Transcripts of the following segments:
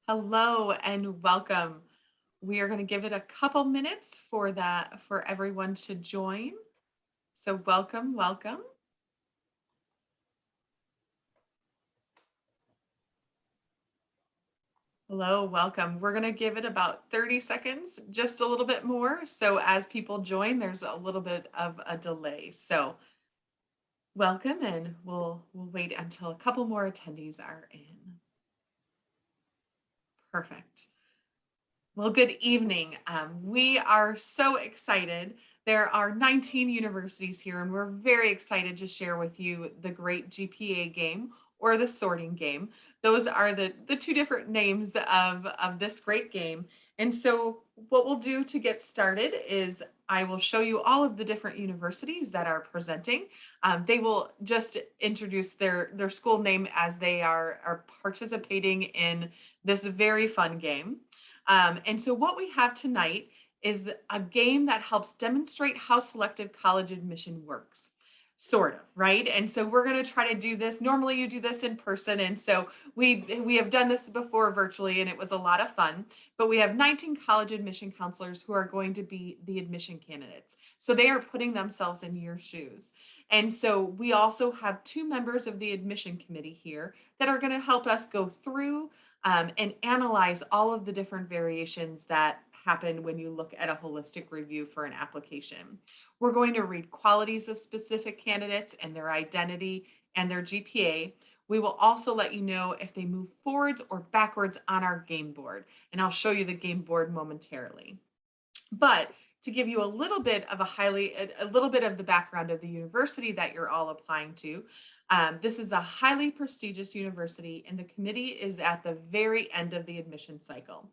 Hello and welcome. We are going to give it a couple minutes for everyone to join. So welcome. Hello, welcome. We're going to give it about 30 seconds, just a little bit more. So as people join, there's a little bit of a delay. So welcome, and we'll wait until a couple more attendees are in. Perfect. Well, good evening. We are so excited. There are 19 universities here, and we're very excited to share with you the Great GPA Game or the sorting game. Those are the two different names of this great game. And so what we'll do to get started is I will show you all of the different universities that are presenting. They will just introduce their school name as they are participating in this very fun game. And so what we have tonight is a game that helps demonstrate how selective college admission works, sort of, right? And so we're going to try to do this. Normally you do this in person. And so we have done this before virtually, and it was a lot of fun. But we have 19 college admission counselors who are going to be the admission candidates. So they are putting themselves in your shoes. And so we also have two members of the admission committee here that are going to help us go through and analyze all of the different variations that happen when you look at a holistic review for an application. We're going to read qualities of specific candidates and their identity and their GPA. We will also let you know if they move forwards or backwards on our game board, and I'll show you the game board momentarily. But to give you a little bit of a little bit of the background of the university that you're all applying to, this is a highly prestigious university, and the committee is at the very end of the admission cycle.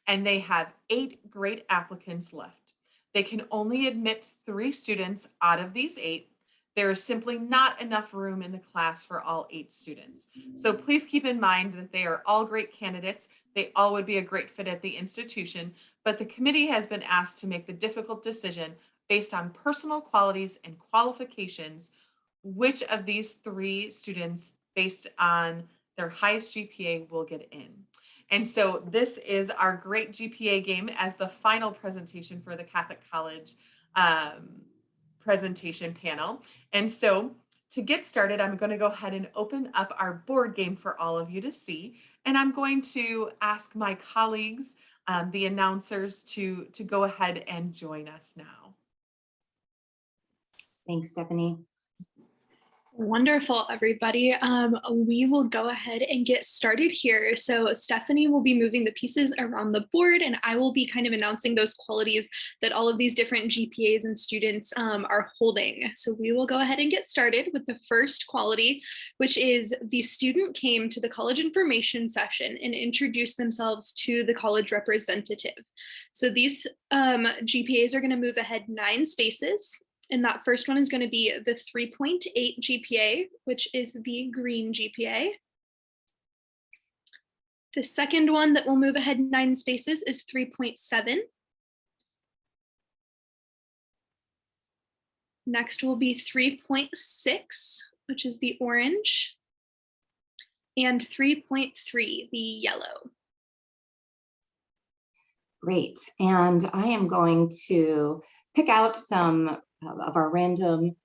And they have 8 great applicants left. They can only admit 3 students out of these 8. There is simply not enough room in the class for all 8 students. So please keep in mind that they are all great candidates. They all would be a great fit at the institution, but the committee has been asked to make the difficult decision based on personal qualities and qualifications, which of these 3 students, based on their highest GPA, will get in. And so this is our Great GPA Game as the final presentation for the Catholic College presentation panel. And so to get started, I'm going to go ahead and open up our board game for all of you to see. And I'm going to ask my colleagues, the announcers, to go ahead and join us now. Thanks, Stephanie. Wonderful, everybody. We will go ahead and get started here. So Stephanie will be moving the pieces around the board, and I will be kind of announcing those qualities that all of these different GPAs and students are holding. So we will go ahead and get started with the first quality, which is the student came to the college information session and introduced themselves to the college representative. So these GPAs are going to move ahead 9 spaces. And that first one is going to be the 3.8 GPA, which is the green GPA. The second one that will move ahead 9 spaces is 3.7. Next will be 3.6, which is the orange, and 3.3, the yellow. Great. And I am going to pick out some of our random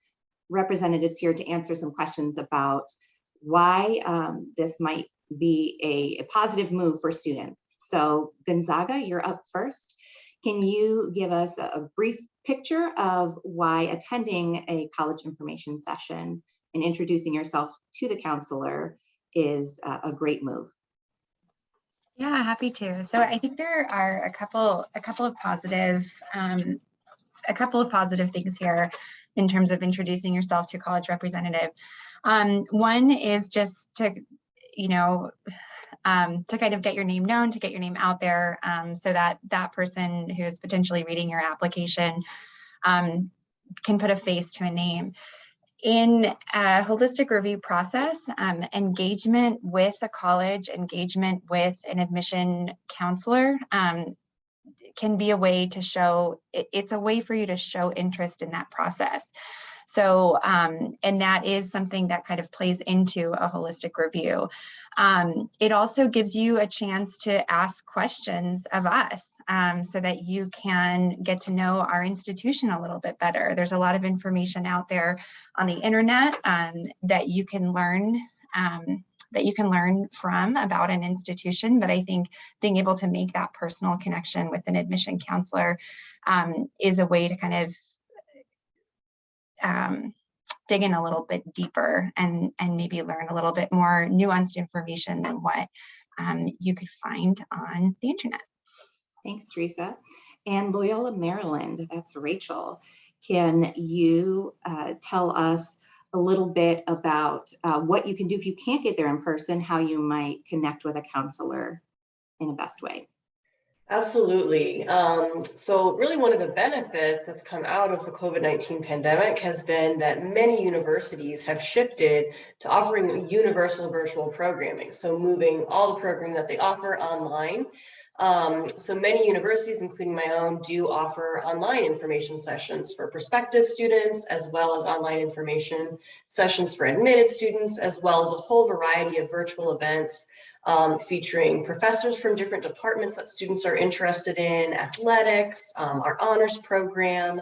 representatives here to answer some questions about why this might be a positive move for students. So Gonzaga, you're up first. Can you give us a brief picture of why attending a college information session and introducing yourself to the counselor is a great move? Yeah, happy to. So I think there are a couple of positive things here in terms of introducing yourself to a college representative. One is just to, to kind of get your name known, to get your name out there, so that that person who is potentially reading your application can put a face to a name. In a holistic review process, engagement with a college, engagement with an admission counselor can be a way to show, it's a way for you to show interest in that process. So, and that is something that kind of plays into a holistic review. It also gives you a chance to ask questions of us so that you can get to know our institution a little bit better. There's a lot of information out there on the internet that you can learn from about an institution, but I think being able to make that personal connection with an admission counselor is a way to kind of dig in a little bit deeper and maybe learn a little bit more nuanced information than what you could find on the internet. Thanks, Teresa. And Loyola, Maryland, that's Rachel. Can you tell us a little bit about what you can do if you can't get there in person, how you might connect with a counselor in a best way? Absolutely. So really one of the benefits that's come out of the COVID-19 pandemic has been that many universities have shifted to offering universal virtual programming. So moving all the programming that they offer online. So many universities, including my own, do offer online information sessions for prospective students, as well as online information sessions for admitted students, as well as a whole variety of virtual events featuring professors from different departments that students are interested in, athletics, our honors program,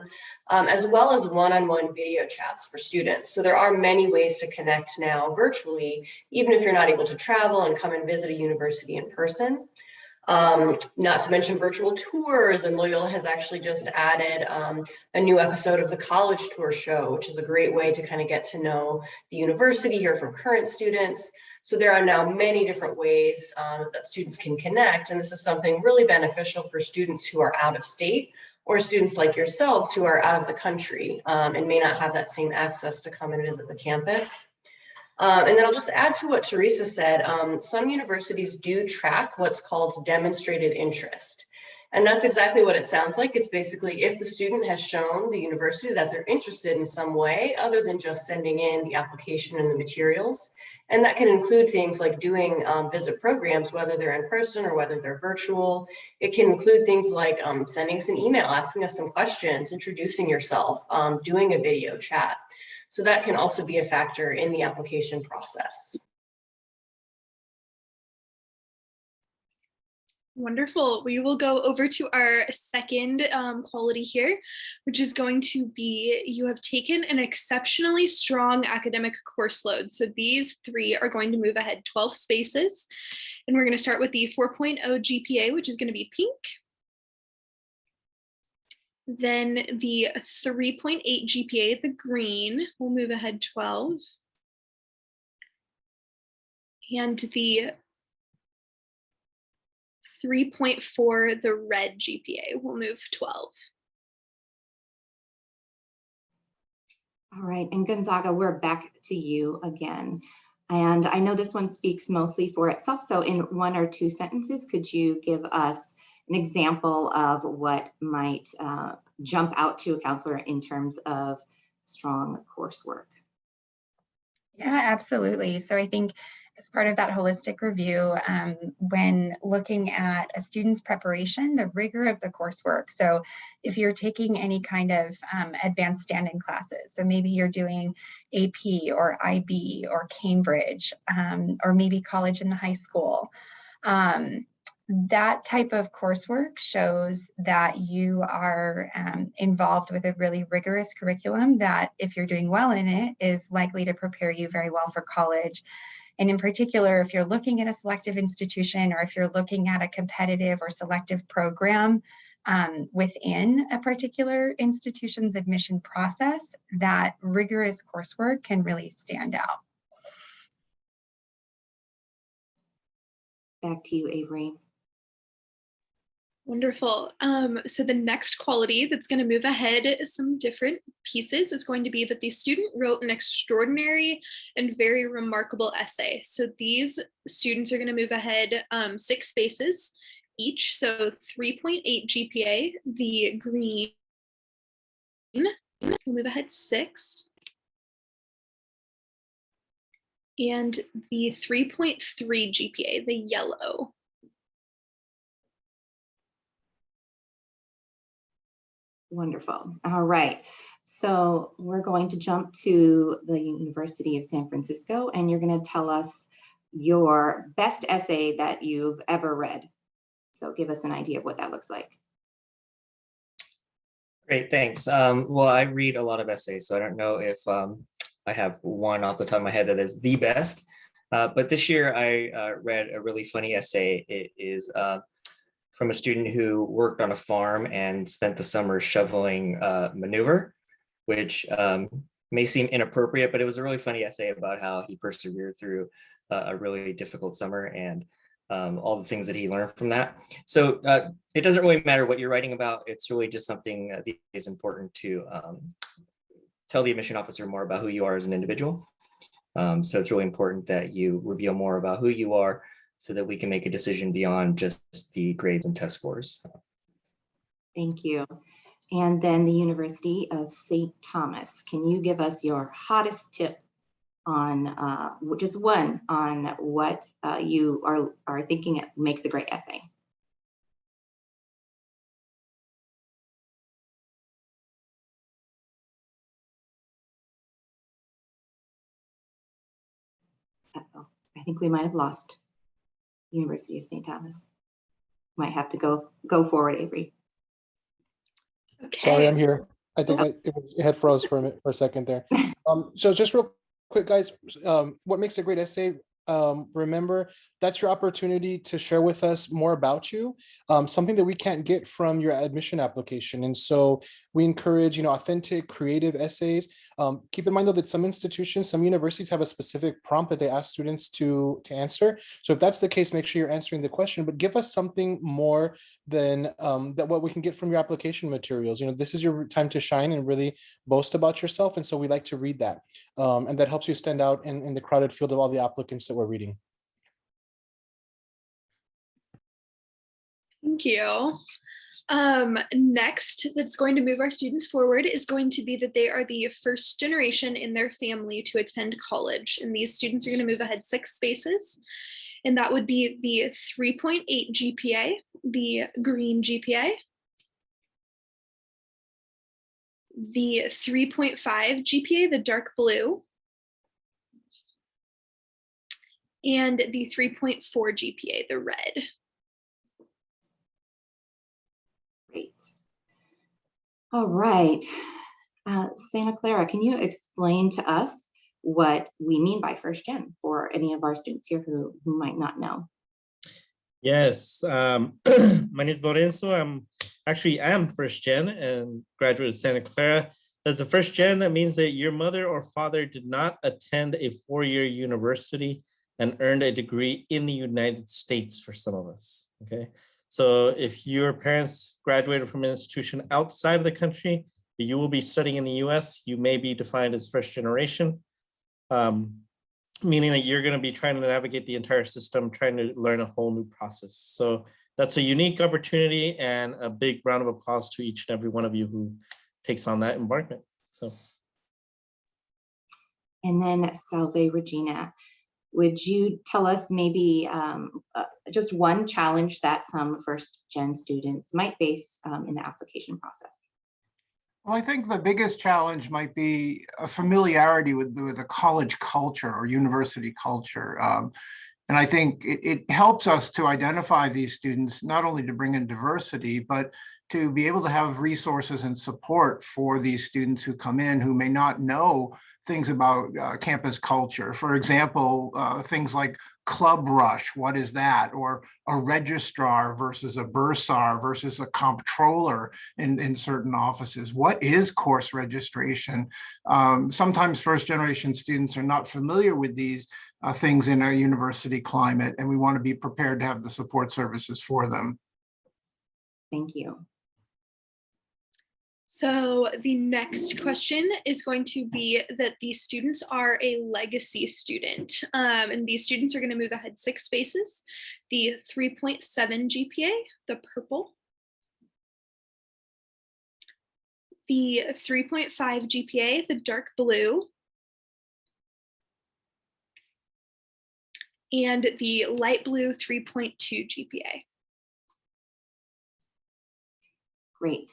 as well as one-on-one video chats for students. So there are many ways to connect now virtually, even if you're not able to travel and come and visit a university in person. Not to mention virtual tours, and Loyola has actually just added a new episode of the College Tour Show, which is a great way to kind of get to know the university, hear from current students. So there are now many different ways that students can connect, and this is something really beneficial for students who are out of state or students like yourselves who are out of the country and may not have that same access to come and visit the campus. And then I'll just add to what Teresa said. Some universities do track what's called demonstrated interest. And that's exactly what it sounds like. It's basically if the student has shown the university that they're interested in some way other than just sending in the application and the materials. And that can include things like doing visit programs, whether they're in person or whether they're virtual. It can include things like sending us an email, asking us some questions, introducing yourself, doing a video chat. So that can also be a factor in the application process. Wonderful. We will go over to our second quality here, which is going to be you have taken an exceptionally strong academic course load. So these three are going to move ahead 12 spaces. And we're going to start with the 4.0 GPA, which is going to be pink. Then the 3.8 GPA, the green, will move ahead 12. And the 3.4, the red GPA, will move 12. All right, and Gonzaga, we're back to you again. And I know this one speaks mostly for itself. So in one or two sentences, could you give us an example of what might jump out to a counselor in terms of strong coursework? Yeah, absolutely. So I think as part of that holistic review, when looking at a student's preparation, the rigor of the coursework. So if you're taking any kind of advanced standing classes, so maybe you're doing AP or IB or Cambridge, or maybe college in the high school, that type of coursework shows that you are involved with a really rigorous curriculum that, if you're doing well in it, is likely to prepare you very well for college. And in particular, if you're looking at a selective institution or if you're looking at a competitive or selective program within a particular institution's admission process, that rigorous coursework can really stand out. Back to you, Avery. Wonderful. So the next quality that's going to move ahead some different pieces is going to be that the student wrote an extraordinary and very remarkable essay. So these students are going to move ahead 6 spaces each. So 3.8 GPA, the green will move ahead 6. And the 3.3 GPA, the yellow, Wonderful. All right. So we're going to jump to the University of San Francisco, and you're going to tell us your best essay that you've ever read. So give us an idea of what that looks like. Great, thanks. Well, I read a lot of essays, so I don't know if I have one off the top of my head that is the best. But this year I read a really funny essay. It is from a student who worked on a farm and spent the summer shoveling manure, which may seem inappropriate, but it was a really funny essay about how he persevered through a really difficult summer and all the things that he learned from that. So it doesn't really matter what you're writing about. It's really just something that is important to tell the admission officer more about who you are as an individual. So it's really important that you reveal more about who you are so that we can make a decision beyond just the grades and test scores. Thank you. And then the University of St. Thomas. Can you give us your hottest tip on just one on what you are thinking it makes a great essay? Uh-oh. I think we might have lost University of St. Thomas. Might have to go forward, Avery. Okay. Sorry, I'm here. I think it had froze for a second there. So just real quick, guys, what makes a great essay? Remember, that's your opportunity to share with us more about you, something that we can't get from your admission application. And so we encourage, authentic, creative essays. Keep in mind, though, that some institutions, some universities have a specific prompt that they ask students to answer. So if that's the case, make sure you're answering the question, but give us something more than that what we can get from your application materials. This is your time to shine and really boast about yourself. And so we like to read that. And that helps you stand out in the crowded field of all the applicants that we're reading. Thank you. Next, that's going to move our students forward is going to be that they are the first generation in their family to attend college. And these students are going to move ahead 6 spaces. And that would be the 3.8 GPA, the green GPA, the 3.5 GPA, the dark blue, and the 3.4 GPA, the red. Great. All right. Santa Clara, can you explain to us what we mean by first gen for any of our students here who might not know? Yes, my name is Lorenzo. I am first gen and graduate of Santa Clara. As a first gen, that means that your mother or father did not attend a 4-year university and earned a degree in the United States for some of us, okay? So if your parents graduated from an institution outside of the country, but you will be studying in the US, you may be defined as first generation, meaning that you're going to be trying to navigate the entire system, trying to learn a whole new process. So that's a unique opportunity, and a big round of applause to each and every one of you who takes on that embarkment. So. And then Salve Regina, would you tell us maybe just one challenge that some first gen students might face in the application process? Well, I think the biggest challenge might be a familiarity with the college culture or university culture. And I think it helps us to identify these students, not only to bring in diversity, but to be able to have resources and support for these students who come in who may not know things about campus culture. For example, things like club rush, what is that? Or a registrar versus a bursar versus a comptroller in certain offices. What is course registration? Sometimes first generation students are not familiar with these things in a university climate, and we want to be prepared to have the support services for them. Thank you. So the next question is going to be that these students are a legacy student, and these students are going to move ahead 6 spaces. The 3.7 GPA, the purple, the 3.5 GPA, the dark blue, and the light blue 3.2 GPA. Great.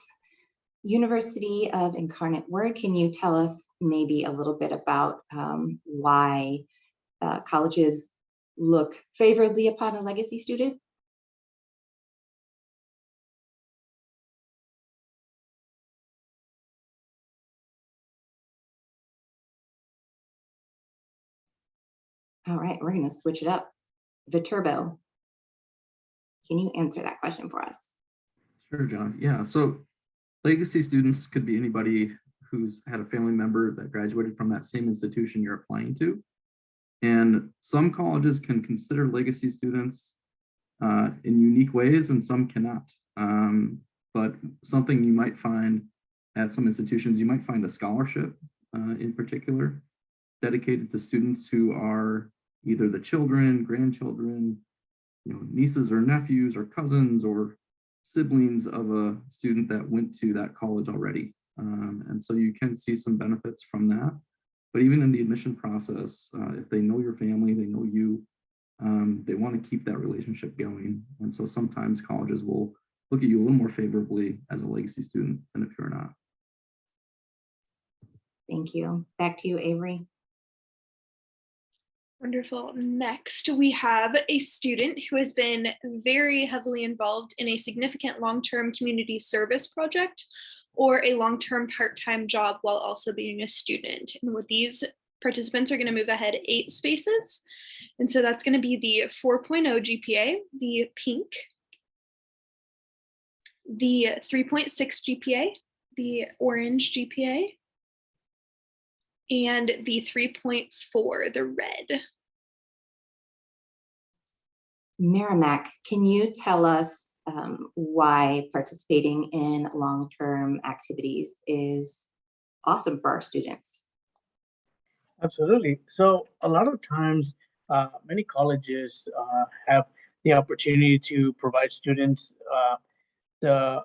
University of Incarnate Word, can you tell us maybe a little bit about why colleges look favorably upon a legacy student? All right, we're going to switch it up. Viterbo, can you answer that question for us? Sure, John. Yeah, so legacy students could be anybody who's had a family member that graduated from that same institution you're applying to. And some colleges can consider legacy students in unique ways and some cannot. But something you might find at some institutions, you might find a scholarship in particular dedicated to students who are either the children, grandchildren, nieces or nephews or cousins or siblings of a student that went to that college already. And so you can see some benefits from that. But even in the admission process, if they know your family, they know you, they want to keep that relationship going. And so sometimes colleges will look at you a little more favorably as a legacy student than if you're not. Thank you. Back to you, Avery. Wonderful. Next, we have a student who has been very heavily involved in a significant long-term community service project or a long-term part-time job while also being a student. And with these participants are going to move ahead 8 spaces. And so that's going to be the 4.0 GPA, the pink, the 3.6 GPA, the orange GPA, and the 3.4, the red. Merrimack, can you tell us why participating in long-term activities is awesome for our students? Absolutely. So a lot of times, many colleges have the opportunity to provide students the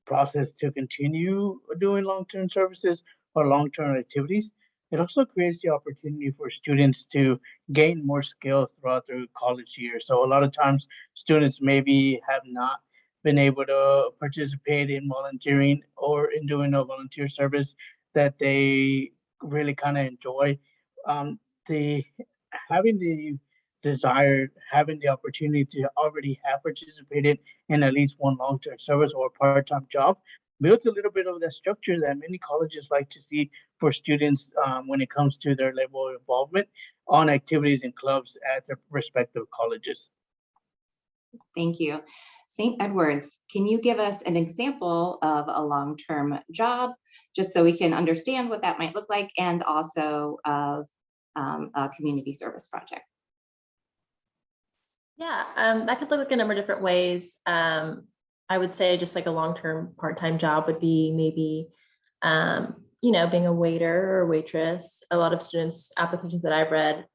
process to continue doing long-term services or long-term activities. It also creates the opportunity for students to gain more skills throughout their college year. So a lot of times students maybe have not been able to participate in volunteering or in doing a volunteer service that they really kind of enjoy. The having the desire, having the opportunity to already have participated in at least one long-term service or part-time job builds a little bit of the structure that many colleges like to see for students when it comes to their level of involvement on activities and clubs at their respective colleges. Thank you. St. Edward's, can you give us an example of a long-term job, just so we can understand what that might look like, and also of a community service project? Yeah, that could look like a number of different ways. I would say just like a long-term part-time job would be maybe, being a waiter or waitress. A lot of students' applications that I've read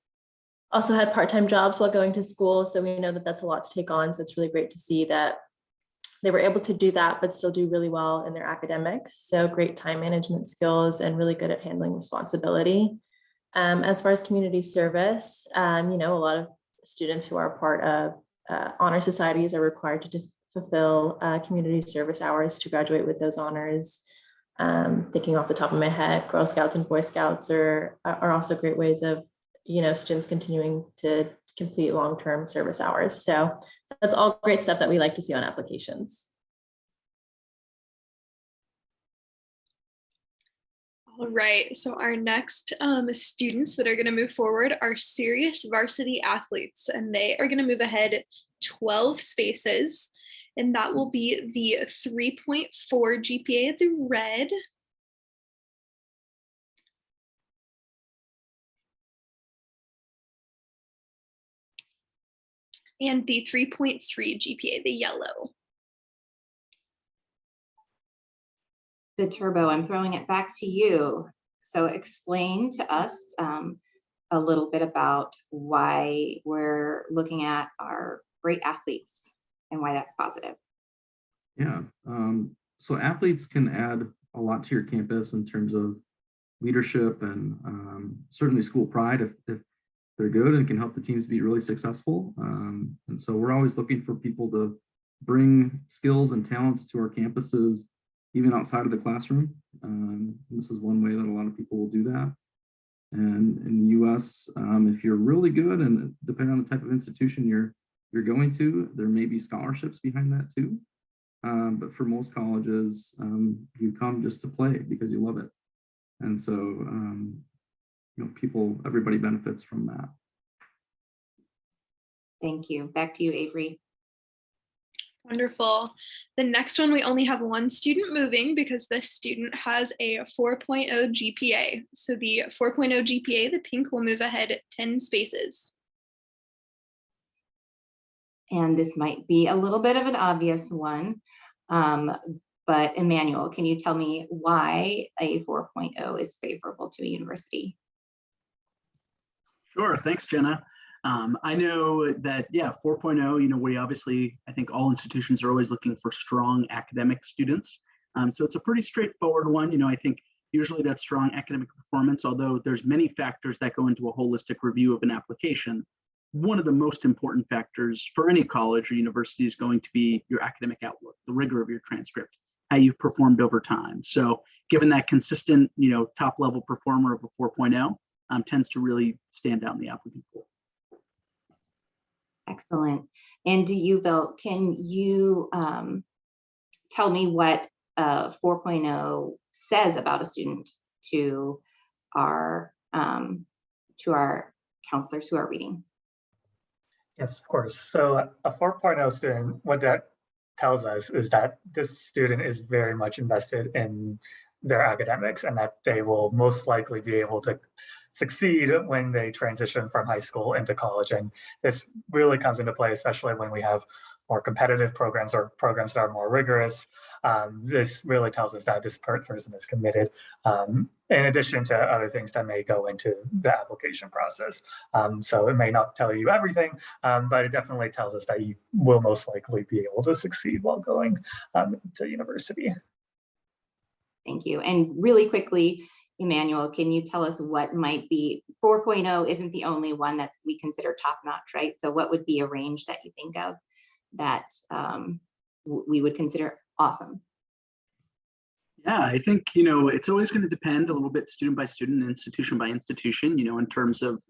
also had part-time jobs while going to school. So we know that that's a lot to take on. So it's really great to see that they were able to do that, but still do really well in their academics. So great time management skills and really good at handling responsibility. As far as community service, a lot of students who are part of honor societies are required to fulfill community service hours to graduate with those honors. Thinking off the top of my head, Girl Scouts and Boy Scouts are also great ways of students continuing to complete long-term service hours. So that's all great stuff that we like to see on applications. All right, so our next students that are going to move forward are serious varsity athletes, and they are going to move ahead 12 spaces, and that will be the 3.4 GPA, the red, and the 3.3 GPA, the yellow. Viterbo, I'm throwing it back to you. So explain to us a little bit about why we're looking at our great athletes and why that's positive. Yeah, so athletes can add a lot to your campus in terms of leadership and certainly school pride if they're good and can help the teams be really successful. And so we're always looking for people to bring skills and talents to our campuses even outside of the classroom. This is one way that a lot of people will do that. And in the US, if you're really good, and depending on the type of institution you're going to, there may be scholarships behind that too. But for most colleges, you come just to play because you love it. And so, everybody benefits from that. Thank you. Back to you, Avery. Wonderful. The next one, we only have one student moving because this student has a 4.0 GPA. So the 4.0 GPA, the pink, will move ahead 10 spaces. And this might be a little bit of an obvious one, but Emmanuel, can you tell me why a 4.0 is favorable to a university? Sure, thanks, Jenna. I know that, 4.0, we obviously, I think all institutions are always looking for strong academic students. So it's a pretty straightforward one. I think usually that's strong academic performance, although there's many factors that go into a holistic review of an application. One of the most important factors for any college or university is going to be your academic outlook, the rigor of your transcript, how you've performed over time. So given that consistent, top level performer of a 4.0 tends to really stand out in the applicant pool. Excellent. And Yuville, can you tell me what 4.0 says about a student to our counselors who are reading? Yes, of course. So a 4.0 student, what that tells us is that this student is very much invested in their academics and that they will most likely be able to succeed when they transition from high school into college. And this really comes into play, especially when we have more competitive programs or programs that are more rigorous. This really tells us that this person is committed, in addition to other things that may go into the application process. So it may not tell you everything, but it definitely tells us that you will most likely be able to succeed while going to university. Thank you. And really quickly, Emmanuel, can you tell us what might be 4.0 isn't the only one that we consider top-notch, right? So what would be a range that you think of that we would consider awesome? Yeah, I think, it's always going to depend a little bit student by student, institution by institution, in terms of,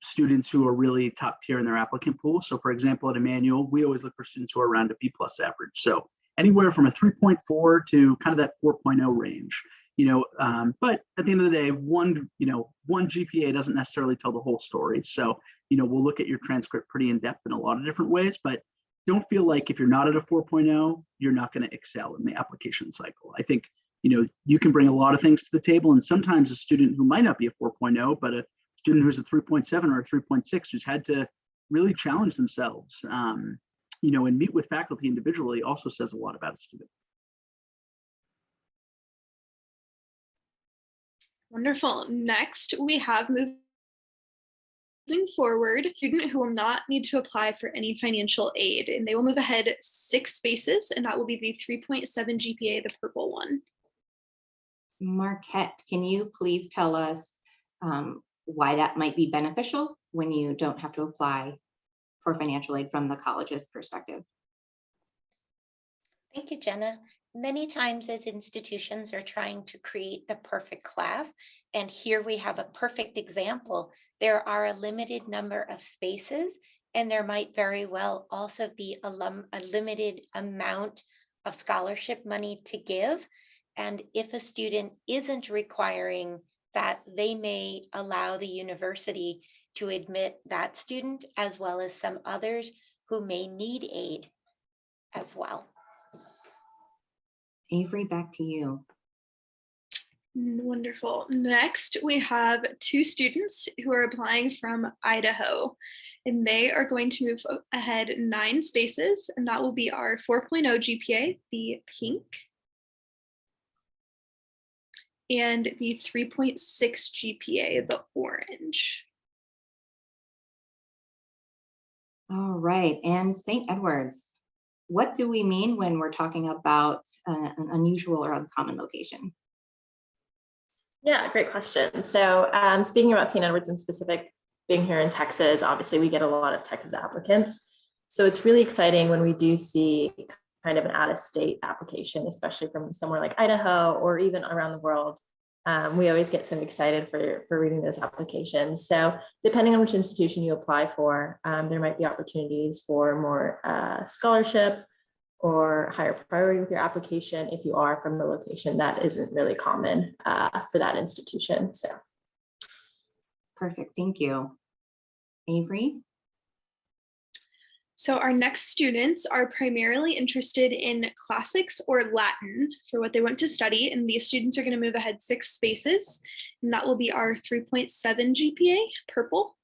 students who are really top tier in their applicant pool. So for example, at Emmanuel, we always look for students who are around a B+ average. So anywhere from a 3.4 to kind of that 4.0 range, but at the end of the day, one GPA doesn't necessarily tell the whole story. So, we'll look at your transcript pretty in depth in a lot of different ways, but don't feel like if you're not at a 4.0, you're not going to excel in the application cycle. I think, you can bring a lot of things to the table, and sometimes a student who might not be a 4.0, but a student who's a 3.7 or a 3.6 who's had to really challenge themselves, and meet with faculty individually also says a lot about a student. Wonderful. Next, we have moving forward, a student who will not need to apply for any financial aid, and they will move ahead 6 spaces, and that will be the 3.7 GPA, the purple one. Marquette, can you please tell us why that might be beneficial when you don't have to apply for financial aid from the college's perspective? Thank you, Jenna. Many times as institutions are trying to create the perfect class, and here we have a perfect example. There are a limited number of spaces, and there might very well also be a limited amount of scholarship money to give. And if a student isn't requiring that, they may allow the university to admit that student as well as some others who may need aid as well. Avery, back to you. Wonderful. Next, we have 2 students who are applying from Idaho, and they are going to move ahead 9 spaces, and that will be our 4.0 GPA, the pink, and the 3.6 GPA, the orange. All right, and St. Edward's. What do we mean when we're talking about an unusual or uncommon location? Yeah, great question. So speaking about St. Edward's in specific, being here in Texas, obviously we get a lot of Texas applicants. So it's really exciting when we do see kind of an out-of-state application, especially from somewhere like Idaho or even around the world. We always get so excited for reading those applications. So depending on which institution you apply for, there might be opportunities for more scholarship or higher priority with your application if you are from a location that isn't really common for that institution. So. Perfect, thank you. Avery? So our next students are primarily interested in classics or Latin for what they want to study, and these students are going to move ahead 6 spaces, and that will be our 3.7 GPA, purple,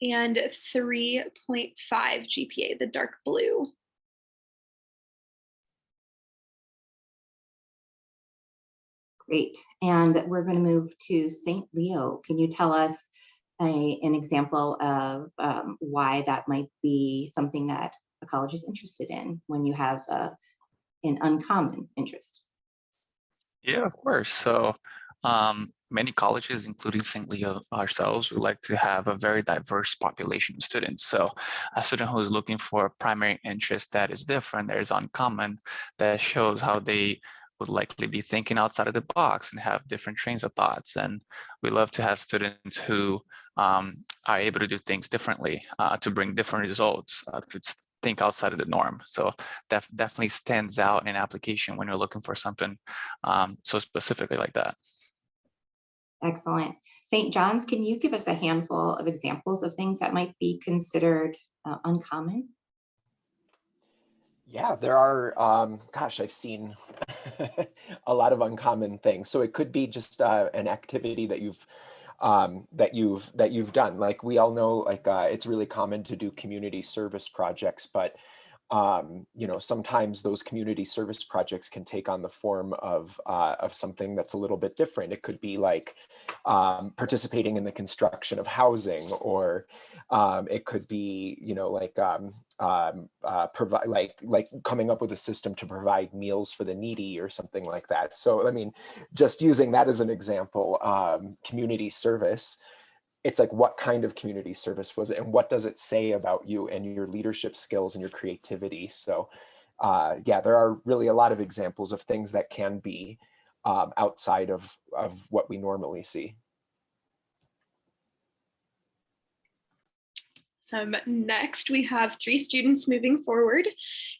and 3.5 GPA, the dark blue. Great, and we're going to move to St. Leo. Can you tell us an example of why that might be something that a college is interested in when you have an uncommon interest? Yeah, of course. So many colleges, including St. Leo ourselves, would like to have a very diverse population of students. So a student who is looking for a primary interest that is different, that is uncommon, that shows how they would likely be thinking outside of the box and have different trains of thoughts. And we love to have students who are able to do things differently, to bring different results, to think outside of the norm. So that definitely stands out in an application when you're looking for something so specifically like that. Excellent. St. John's, can you give us a handful of examples of things that might be considered uncommon? Yeah, there are, gosh, I've seen a lot of uncommon things. So it could be just an activity that you've done. Like we all know, like it's really common to do community service projects, but you know, sometimes those community service projects can take on the form of something that's a little bit different. It could be like participating in the construction of housing, or it could be, you know, like provide like coming up with a system to provide meals for the needy or something like that. So I mean, just using that as an example, community service, it's like, what kind of community service was it, and what does it say about you and your leadership skills and your creativity? So yeah, there are really a lot of examples of things that can be outside of what we normally see. So next we have 3 students moving forward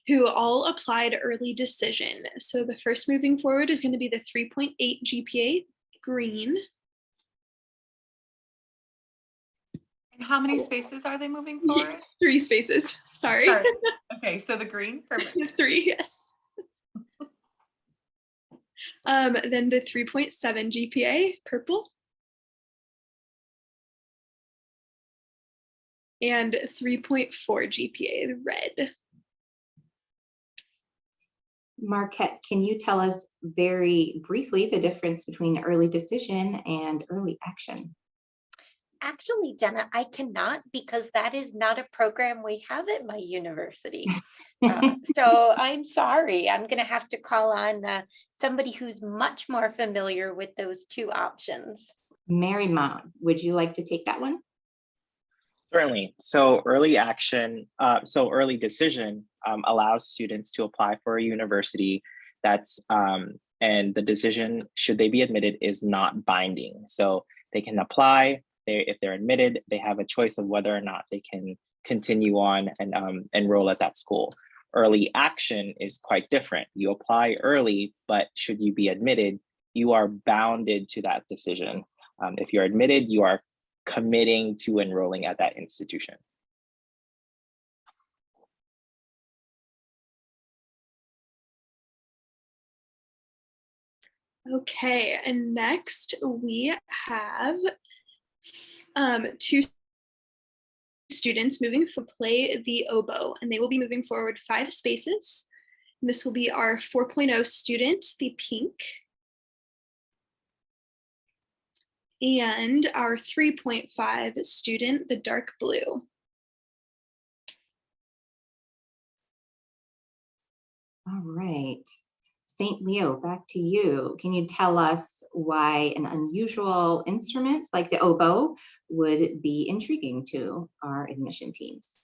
who all applied early decision. So the first moving forward is going to be the 3.8 GPA, green. And how many spaces are they moving forward? 3 spaces, sorry. Okay, so the green, perfect. 3, yes. Then the 3.7 GPA, purple. And 3.4 GPA, the red. Marquette, can you tell us very briefly the difference between early decision and early action? Actually, Jenna, I cannot, because that is not a program we have at my university. So I'm sorry, I'm going to have to call on somebody who's much more familiar with those 2 options. Mary Mount, would you like to take that one? Certainly. So early decision allows students to apply for a university that's, and the decision, should they be admitted, is not binding. So they can apply, if they're admitted, they have a choice of whether or not they can continue on and enroll at that school. Early action is quite different. You apply early, but should you be admitted, you are bounded to that decision. If you're admitted, you are committing to enrolling at that institution. Okay, and next we have 2 students moving to play the oboe, and they will be moving forward 5 spaces. And this will be our 4.0 student, the pink, and our 3.5 student, the dark blue. All right. St. Leo, back to you. Can you tell us why an unusual instrument like the oboe would be intriguing to our admission teams?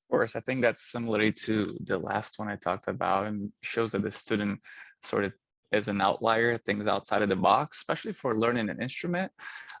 course, I think that's similar to the last one I talked about, and shows that the student sort of is an outlier, things outside of the box, especially for learning an instrument.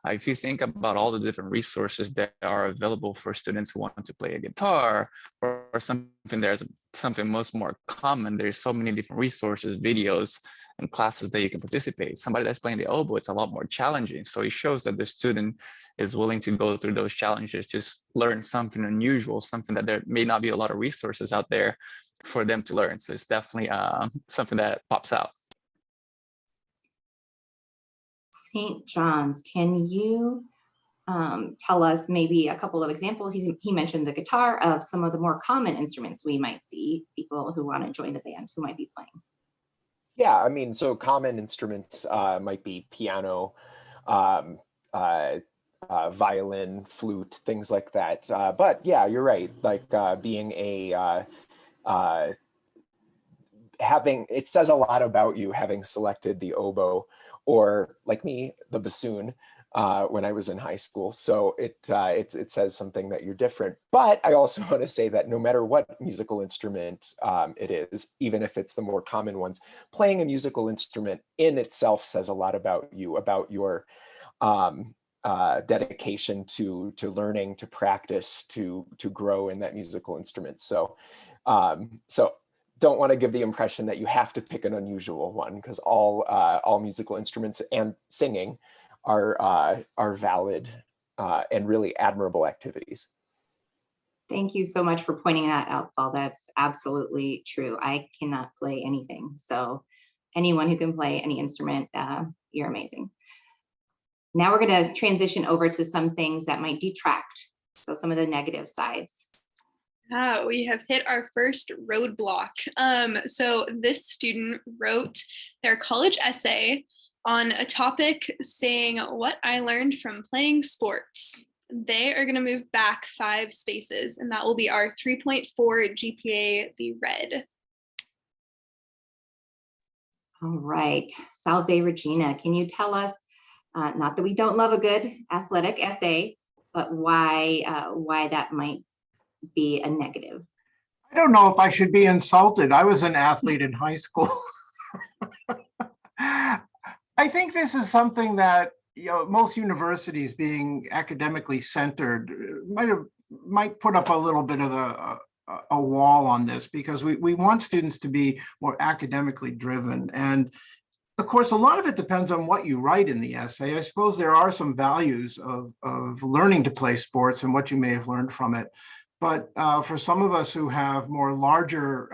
If you think about all the different resources that are available for students who want to play a guitar or something, there's something much more common. There's so many different resources, videos, and classes that you can participate. Somebody that's playing the oboe, it's a lot more challenging. So it shows that the student is willing to go through those challenges, just learn something unusual, something that there may not be a lot of resources out there for them to learn. So it's definitely something that pops out. St. John's, can you tell us maybe a couple of examples? He mentioned the guitar, of some of the more common instruments we might see people who want to join the band who might be playing. Yeah, I mean, so common instruments might be piano, violin, flute, things like that. But yeah, you're right. Like being a it says a lot about you having selected the oboe, or like me, the bassoon, when I was in high school. So it says something that you're different. But I also want to say that no matter what musical instrument it is, even if it's the more common ones, playing a musical instrument in itself says a lot about you, about your dedication to learning, to practice, to grow in that musical instrument. So don't want to give the impression that you have to pick an unusual one, because all musical instruments and singing are valid and really admirable activities. Thank you so much for pointing that out, Paul. That's absolutely true. I cannot play anything. So anyone who can play any instrument, you're amazing. Now we're going to transition over to some things that might detract. So some of the negative sides. We have hit our first roadblock. So this student wrote their college essay on a topic saying what I learned from playing sports. They are going to move back 5 spaces, and that will be our 3.4 GPA, the red. All right, Salve Regina, can you tell us, not that we don't love a good athletic essay, but why that might be a negative? I don't know if I should be insulted. I was an athlete in high school. I think this is something that, most universities, being academically centered, might put up a little bit of a wall on this, because we want students to be more academically driven. And of course, a lot of it depends on what you write in the essay. I suppose there are some values of learning to play sports and what you may have learned from it. But for some of us who have more larger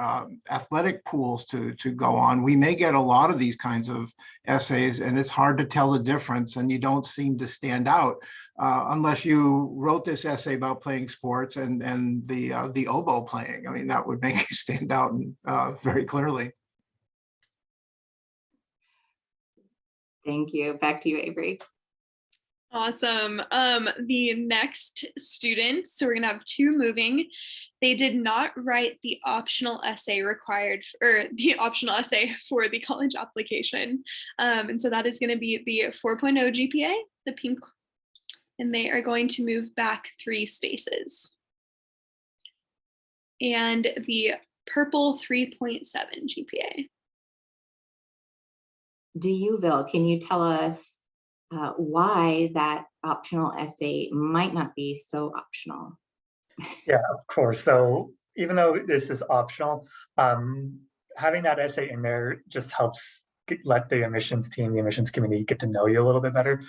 athletic pools to go on, we may get a lot of these kinds of essays, and it's hard to tell the difference, and you don't seem to stand out unless you wrote this essay about playing sports and the oboe playing. I mean, that would make you stand out very clearly. Thank you. Back to you, Avery. Awesome. The next students, so we're gonna have 2 moving. They did not write the optional essay required, or the optional essay for the college application. And so that is gonna be the 4.0 GPA, the pink, and they are going to move back 3 spaces. And the purple 3.7 GPA. D'Youville, can you tell us why that optional essay might not be so optional? Yeah, of course. So even though this is optional, having that essay in there just helps let the admissions team, the admissions committee get to know you a little bit better.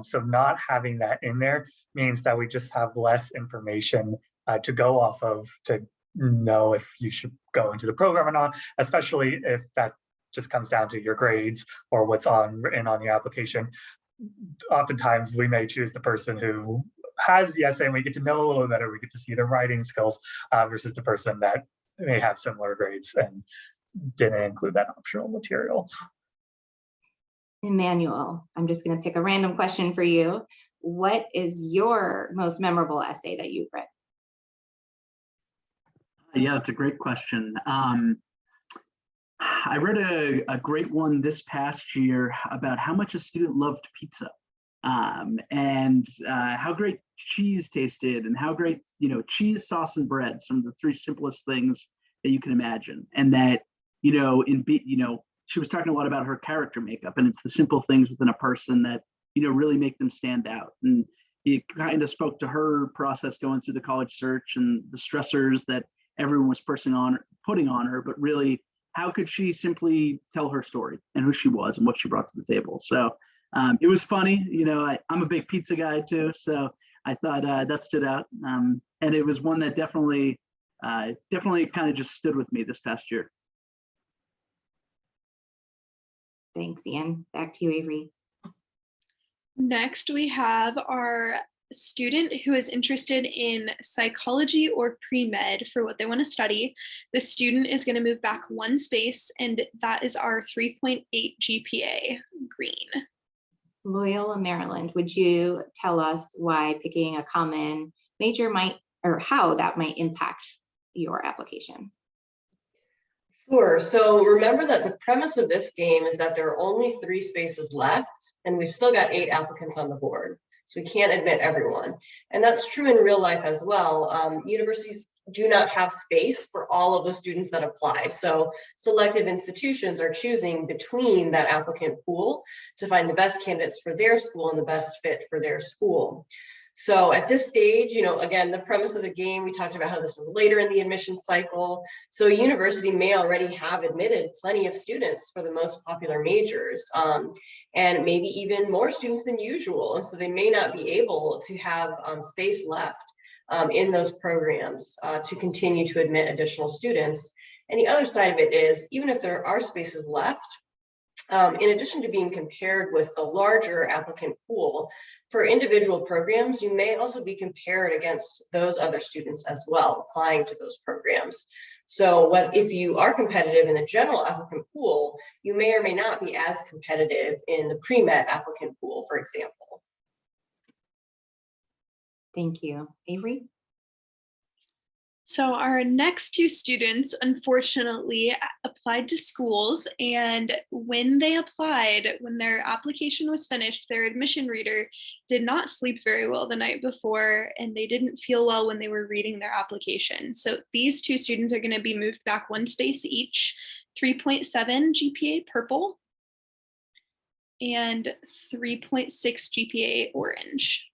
So not having that in there means that we just have less information to go off of to know if you should go into the program or not, especially if that just comes down to your grades or what's written on the application. Oftentimes we may choose the person who has the essay and we get to know a little better, we get to see their writing skills versus the person that may have similar grades and didn't include that optional material. Emmanuel, I'm just going to pick a random question for you. What is your most memorable essay that you've read? Yeah, that's a great question. I read a great one this past year about how much a student loved pizza. and how great cheese tasted, and how great, cheese, sauce, and bread, some of the three simplest things that you can imagine. And that, she was talking a lot about her character makeup, and it's the simple things within a person that, really make them stand out. And it kind of spoke to her process going through the college search and the stressors that everyone was putting on her, but really, how could she simply tell her story and who she was and what she brought to the table? So it was funny. I'm a big pizza guy too, so I thought that stood out. And it was one that definitely kind of just stood with me this past year. Thanks, Ian. Back to you, Avery. Next, we have our student who is interested in psychology or pre-med for what they want to study. The student is going to move back one space, and that is our 3.8 GPA, green. Loyola, Maryland, would you tell us why picking a common major might, or how that might impact your application? Sure. So remember that the premise of this game is that there are only 3 spaces left, and we've still got 8 applicants on the board. So we can't admit everyone. And that's true in real life as well. Universities do not have space for all of the students that apply. So selective institutions are choosing between that applicant pool to find the best candidates for their school and the best fit for their school. So at this stage, again, the premise of the game, we talked about how this is later in the admission cycle. So a university may already have admitted plenty of students for the most popular majors, and maybe even more students than usual. And so they may not be able to have space left in those programs to continue to admit additional students. And the other side of it is, even if there are spaces left, in addition to being compared with the larger applicant pool, for individual programs, you may also be compared against those other students as well, applying to those programs. So if you are competitive in the general applicant pool, you may or may not be as competitive in the pre-med applicant pool, for example. Thank you. Avery? So our next 2 students, unfortunately, applied to schools, and when they applied, when their application was finished, their admission reader did not sleep very well the night before, and they didn't feel well when they were reading their application. So these 2 students are going to be moved back one space each, 3.7 GPA purple and 3.6 GPA orange.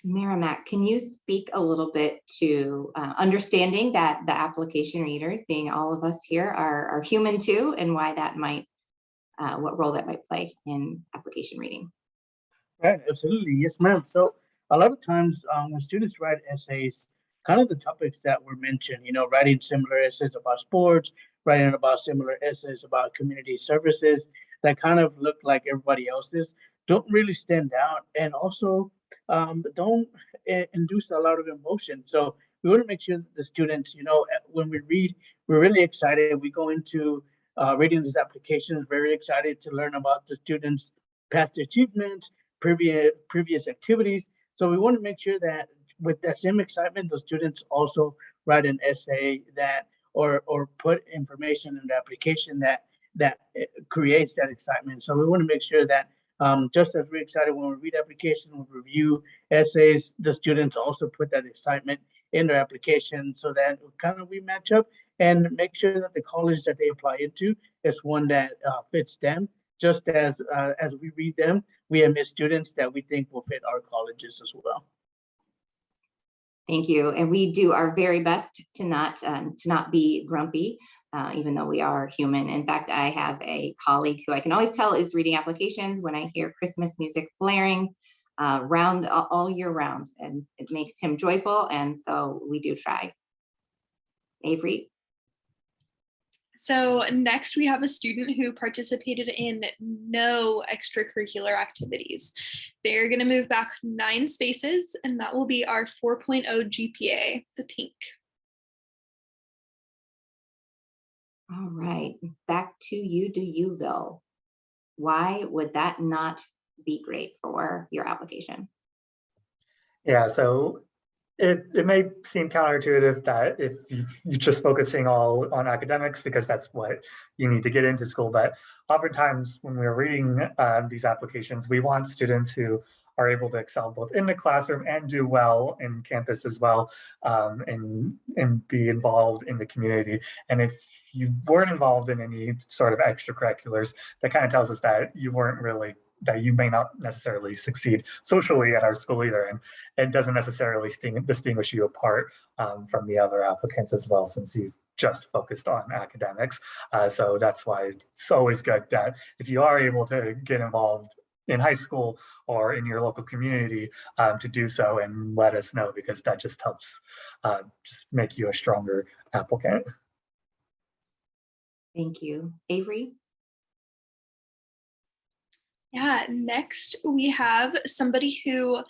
Merrimack, can you speak a little bit to understanding that the application readers, being all of us here, are human too, and why that might, what role that might play in application reading? Right, absolutely. Yes, ma'am. So a lot of times when students write essays, kind of the topics that were mentioned, writing similar essays about sports, writing about similar essays about community services that kind of look like everybody else's, don't really stand out, and also don't induce a lot of emotion. So we want to make sure that the students, when we read, we're really excited. We go into reading these applications, very excited to learn about the students' past achievements, previous activities. So we want to make sure that with that same excitement, the students also write an essay that or put information in the application that creates that excitement. So we want to make sure that just as we're excited when we read application, we review essays, the students also put that excitement in their application so that kind of we match up and make sure that the college that they apply into is one that fits them. Just as we read them, we admit students that we think will fit our colleges as well. Thank you. And we do our very best to not be grumpy, even though we are human. In fact, I have a colleague who I can always tell is reading applications when I hear Christmas music blaring all year round, and it makes him joyful. And so we do try. Avery? So next we have a student who participated in no extracurricular activities. They're going to move back 9 spaces, and that will be our 4.0 GPA, the pink. All right, back to you, Uville. Why would that not be great for your application? Yeah, so it may seem counterintuitive that if you're just focusing all on academics because that's what you need to get into school, but oftentimes when we're reading these applications, we want students who are able to excel both in the classroom and do well in campus as well, and be involved in the community. And if you weren't involved in any sort of extracurriculars, that kind of tells us that you may not necessarily succeed socially at our school either. And it doesn't necessarily distinguish you apart from the other applicants as well, since you've just focused on academics. So that's why it's always good that if you are able to get involved in high school or in your local community, to do so and let us know, because that just helps just make you a stronger applicant. Thank you. Avery? Yeah, next we have somebody who,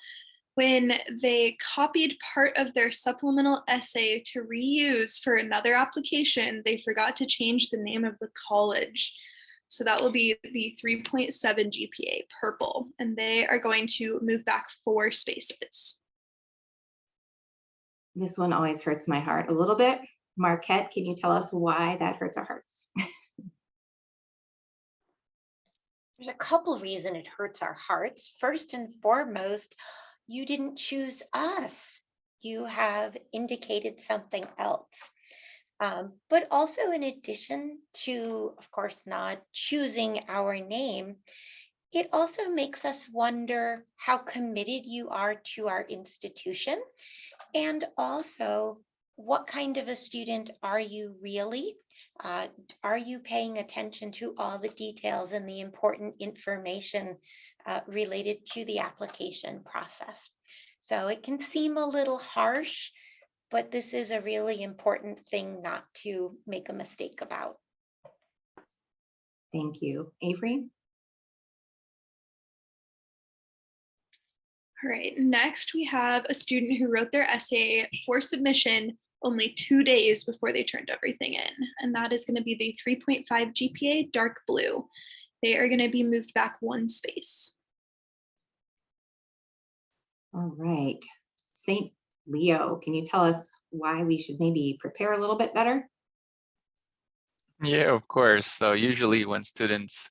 when they copied part of their supplemental essay to reuse for another application, they forgot to change the name of the college. So that will be the 3.7 GPA purple, and they are going to move back 4 spaces. This one always hurts my heart a little bit. Marquette, can you tell us why that hurts our hearts? There's a couple reasons it hurts our hearts. First and foremost, you didn't choose us. You have indicated something else. But also, in addition to, of course, not choosing our name, it also makes us wonder how committed you are to our institution, and also what kind of a student are you really? Are you paying attention to all the details and the important information related to the application process? So it can seem a little harsh, but this is a really important thing not to make a mistake about. Thank you. Avery? All right, next we have a student who wrote their essay for submission only 2 days before they turned everything in, and that is going to be the 3.5 GPA dark blue. They are going to be moved back 1 space. All right. St. Leo, can you tell us why we should maybe prepare a little bit better? Yeah, of course. So usually when students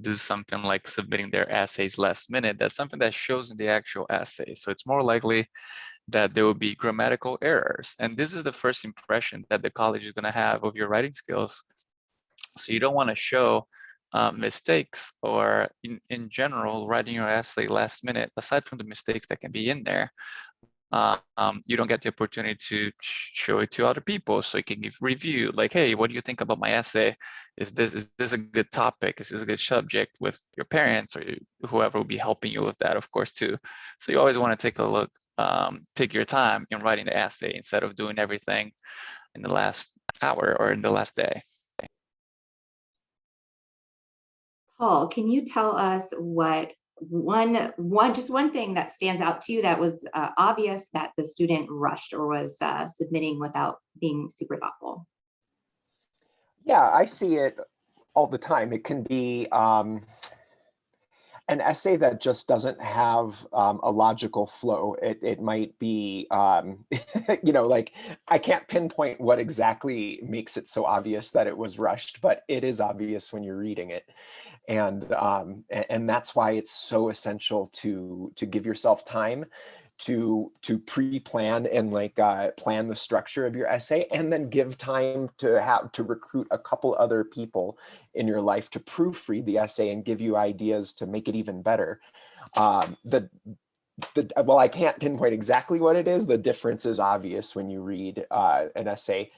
do something like submitting their essays last minute, that's something that shows in the actual essay. So it's more likely that there will be grammatical errors. And this is the first impression that the college is going to have of your writing skills. So you don't want to show mistakes, or in general, writing your essay last minute, aside from the mistakes that can be in there. You don't get the opportunity to show it to other people, so you can give review, like, hey, what do you think about my essay? Is this a good topic? Is this a good subject with your parents or whoever will be helping you with that, of course, too. So you always want to take a look, take your time in writing the essay instead of doing everything in the last hour or in the last day. Paul, can you tell us what just one thing that stands out to you that was obvious that the student rushed or was submitting without being super thoughtful? Yeah, I see it all the time. It can be an essay that just doesn't have a logical flow. It might be, you know, like, I can't pinpoint what exactly makes it so obvious that it was rushed, but it is obvious when you're reading it. And that's why it's so essential to give yourself time to pre-plan and plan the structure of your essay, and then give time to recruit a couple other people in your life to proofread the essay and give you ideas to make it even better. Well, I can't pinpoint exactly what it is. The difference is obvious when you read an essay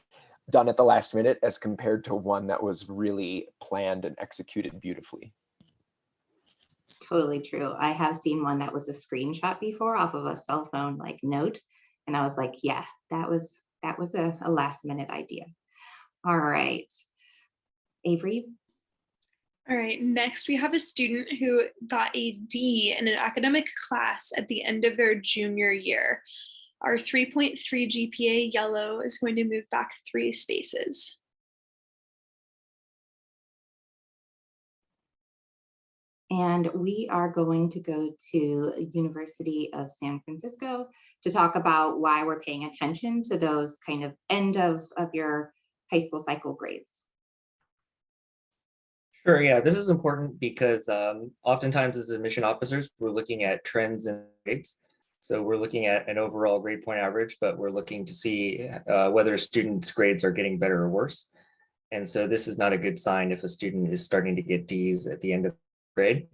done at the last minute as compared to one that was really planned and executed beautifully. Totally true. I have seen one that was a screenshot before off of a cell phone like note, and I was like, yeah, that was a last minute idea. All right, Avery. All right, next we have a student who got a D in an academic class at the end of their junior year. Our 3.3 GPA yellow is going to move back 3 spaces. And we are going to go to University of San Francisco to talk about why we're paying attention to those kind of end of your high school cycle grades. Sure, yeah, this is important because oftentimes as admission officers, we're looking at trends in grades. So we're looking at an overall grade point average, but we're looking to see whether a student's grades are getting better or worse. And so this is not a good sign if a student is starting to get Ds at the end of the grade.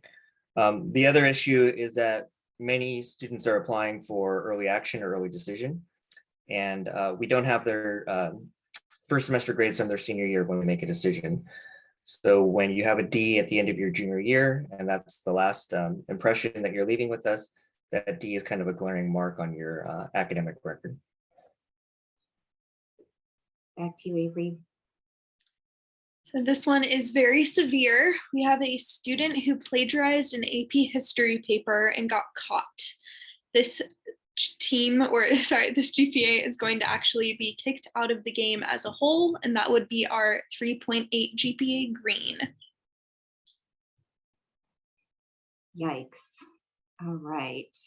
The other issue is that many students are applying for early action or early decision, and we don't have their first semester grades from their senior year when we make a decision. So when you have a D at the end of your junior year, and that's the last impression that you're leaving with us, that D is kind of a glaring mark on your academic record. Back to you, Avery. So this one is very severe. We have a student who plagiarized an AP history paper and got caught. This this GPA is going to actually be kicked out of the game as a whole, and that would be our 3.8 GPA green. Yikes. All right.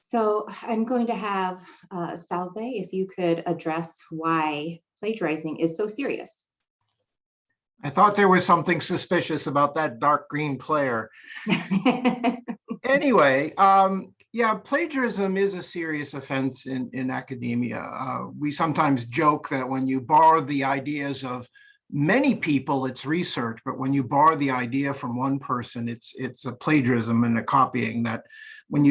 So I'm going to have Salve, if you could address why plagiarizing is so serious. I thought there was something suspicious about that dark green player. Anyway, yeah, plagiarism is a serious offense in academia. We sometimes joke that when you borrow the ideas of many people, it's research, but when you borrow the idea from one person, it's a plagiarism and a copying. That when you